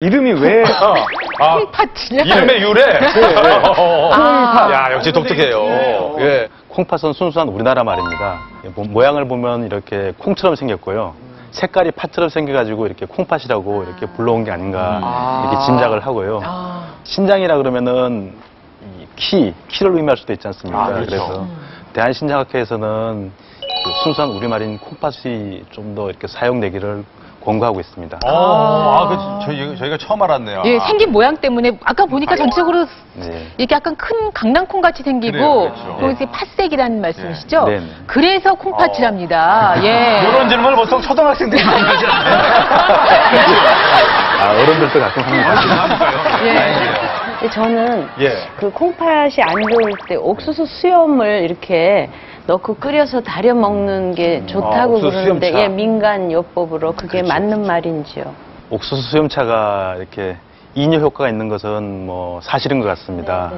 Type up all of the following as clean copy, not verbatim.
이름이 왜 콩팥이냐? 이름의 유래? 콩팥. 야, 역시 독특해요. 예. 콩팥은 순수한 우리나라 말입니다. 모양을 보면 이렇게 콩처럼 생겼고요. 색깔이 팥처럼 생겨가지고 이렇게 콩팥이라고 이렇게 불러온 게 아닌가 이렇게 짐작을 하고요. 신장이라 그러면은 키를 의미할 수도 있지 않습니까? 그렇죠. 그래서 대한신장학회에서는 그 순수한 우리말인 콩팥이 좀 더 이렇게 사용되기를 권고하고 있습니다. 저희가 처음 알았네요. 예, 생긴 모양 때문에 아까 보니까 전체적으로 네. 이렇게 약간 큰 강낭콩 같이 생기고 그래요, 그렇죠. 거기서 팥색이라는 말씀이시죠? 네, 네. 그래서 콩팥이랍니다. 예. 이런 질문을 보통 초등학생들이 많이 하지 않나요? 어른들도 가끔 합니다. 예. 저는 예. 그 콩팥이 안 좋을 때 옥수수 수염을 이렇게 넣고 끓여서 달여 먹는 게 좋다고 옥수수 그러는데 수염차. 예, 민간 요법으로 그게 맞는 말인지요? 옥수수 수염차가 이렇게 이뇨 효과가 있는 것은 뭐 사실인 것 같습니다.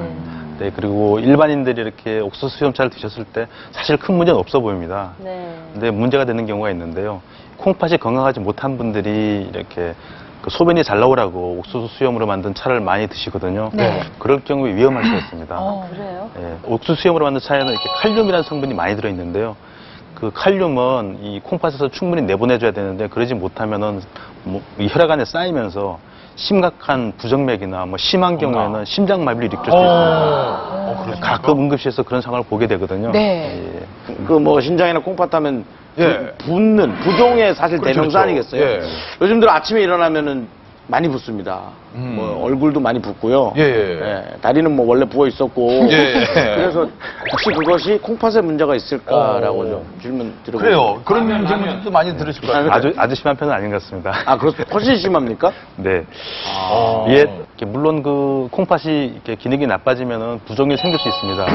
네, 그리고 일반인들이 이렇게 옥수수 수염차를 드셨을 때 사실 큰 문제는 없어 보입니다. 네. 근데 문제가 되는 경우가 있는데요. 콩팥이 건강하지 못한 분들이 이렇게 그 소변이 잘 나오라고 옥수수 수염으로 만든 차를 많이 드시거든요. 네. 그럴 경우에 위험할 수 있습니다. 그래요? 예, 옥수수 수염으로 만든 차에는 이렇게 칼륨이라는 성분이 많이 들어있는데요. 그 칼륨은 이 콩팥에서 충분히 내보내줘야 되는데 그러지 못하면은 이 혈액 안에 쌓이면서 심각한 부정맥이나 뭐 심한 경우에는 심장마비를 일으킬 수 있습니다. 가끔 응급실에서 그런 상황을 보게 되거든요. 네. 예. 그 뭐 신장이나 콩팥 하면 예. 붓는 부종의 사실 그렇죠, 대명사 그렇죠. 아니겠어요? 예. 요즘들 아침에 일어나면은 많이 붓습니다. 뭐 얼굴도 많이 붓고요. 예. 다리는 뭐 원래 부어 있었고. 예. 그래서 혹시 그것이 콩팥에 문제가 있을까라고 좀 질문 드려보고. 그래요. 그런 질문도 많이 들으실 것 같아요. 아주 심한 편은 아닌 것 같습니다. 훨씬 심합니까? 네. 이게 물론 그 콩팥이 이렇게 기능이 나빠지면은 부종이 생길 수 있습니다.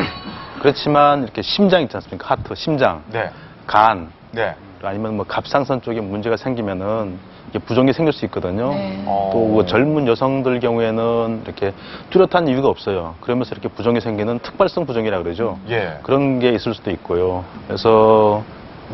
그렇지만 이렇게 심장 있지 않습니까? 하트, 심장, 네. 간, 네. 아니면 뭐 갑상선 쪽에 문제가 생기면은 이게 부종이 생길 수 있거든요. 네. 또그 젊은 여성들 경우에는 이렇게 뚜렷한 이유가 없어요. 그러면서 이렇게 부종이 생기는 특발성 부종이라 그러죠. 예. 그런 게 있을 수도 있고요. 그래서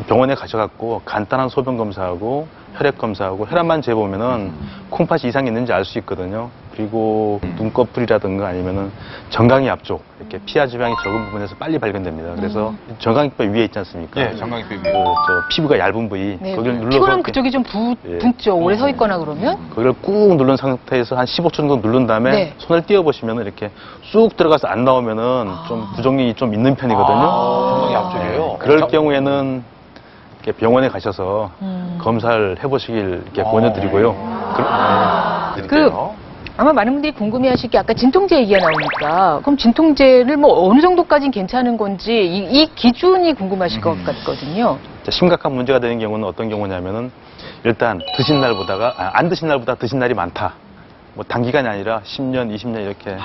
병원에 가셔갖고 간단한 소변 검사하고 혈액 검사하고 혈압만 재보면은 콩팥이 이상이 있는지 알 수 있거든요. 그리고 눈꺼풀이라든가 아니면은 정강이 앞쪽 이렇게 피하 지방이 적은 부분에서 빨리 발견됩니다. 그래서 정강이뼈 위에 있지 않습니까? 예, 정강이뼈 위에. 저 피부가 얇은 부위 네. 거기를 눌러서 피곤하면 이렇게 그쪽이 좀 예. 붓죠. 오래 서 있거나 그러면. 거기를 꾹 누른 상태에서 한 15초 정도 누른 다음에 네. 손을 띄워보시면 이렇게 쑥 들어가서 안 나오면은 좀 부종이 좀 있는 편이거든요. 정강이 앞쪽이에요. 그럴 경우에는 이렇게 병원에 가셔서 검사를 해보시길 이렇게 권유드리고요. 아마 많은 분들이 궁금해하실 게 아까 진통제 얘기가 나오니까 그럼 진통제를 뭐 어느 정도까지는 괜찮은 건지 이 기준이 궁금하실 것 같거든요. 심각한 문제가 되는 경우는 어떤 경우냐면은 일단 드신 날보다가 안 드신 날보다 드신 날이 많다. 뭐 단기간이 아니라 10년, 20년 이렇게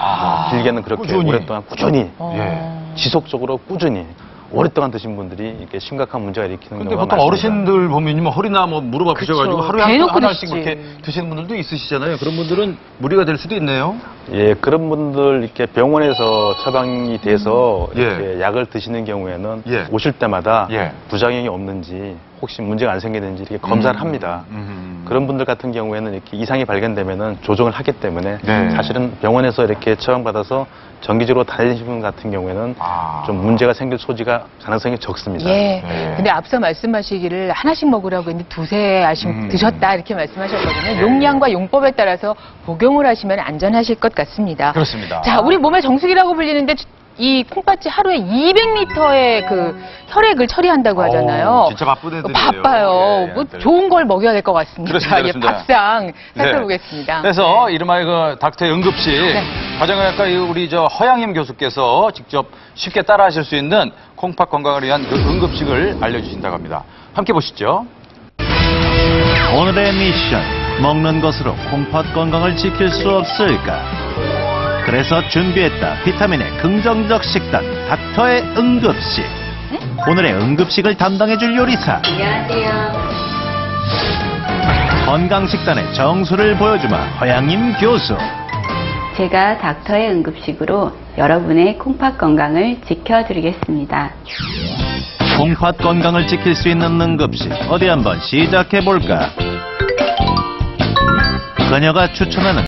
길게는 그렇게 꾸준히. 오랫동안 꾸준히 예. 지속적으로 꾸준히 오랫동안 드신 분들이 이렇게 심각한 문제가 일으키는 근데 경우가 보통 많습니다. 어르신들 보면 뭐 허리나 뭐 무릎 아프셔가지고 그쵸. 하루에 대놓고 하나씩 드시지. 이렇게 드시는 분들도 있으시잖아요. 그런 분들은 무리가 될 수도 있네요. 예, 그런 분들 이렇게 병원에서 처방이 돼서 예. 이렇게 약을 드시는 경우에는 예. 오실 때마다 예. 부작용이 없는지 혹시 문제가 안 생기는지 이렇게 검사를 합니다. 그런 분들 같은 경우에는 이렇게 이상이 발견되면은 조정을 하기 때문에 네. 사실은 병원에서 이렇게 처방받아서 정기적으로 다니시는 분 같은 경우에는 좀 문제가 생길 소지가 가능성이 적습니다. 예. 네. 근데 앞서 말씀하시기를 하나씩 먹으라고 했는데 두세 알씩 드셨다 이렇게 말씀하셨거든요. 네. 용량과 용법에 따라서 복용을 하시면 안전하실 것 같습니다. 그렇습니다. 자, 우리 몸의 정수기라고 불리는데 이 콩팥이 하루에 200리터의 그 혈액을 처리한다고 하잖아요. 진짜 바쁜 애들이에요. 바빠요. 예, 뭐 예. 좋은 걸 먹여야 될 것 같습니다. 그렇습니다, 예, 그렇습니다. 밥상 네. 살펴보겠습니다. 그래서 이름하여 그 닥터의 응급실 네. 가정의학과 우리 저 허양임 교수께서 직접 쉽게 따라하실 수 있는 콩팥 건강을 위한 그 응급식을 알려주신다고 합니다. 함께 보시죠. 오늘의 미션, 먹는 것으로 콩팥 건강을 지킬 수 없을까? 그래서 준비했다. 비타민의 긍정적 식단, 닥터의 응급식. 오늘의 응급식을 담당해줄 요리사. 안녕하세요. 건강식단의 정수를 보여주마 허양임 교수. 제가 닥터의 응급식으로 여러분의 콩팥 건강을 지켜드리겠습니다. 콩팥 건강을 지킬 수 있는 응급식 어디 한번 시작해볼까? 그녀가 추천하는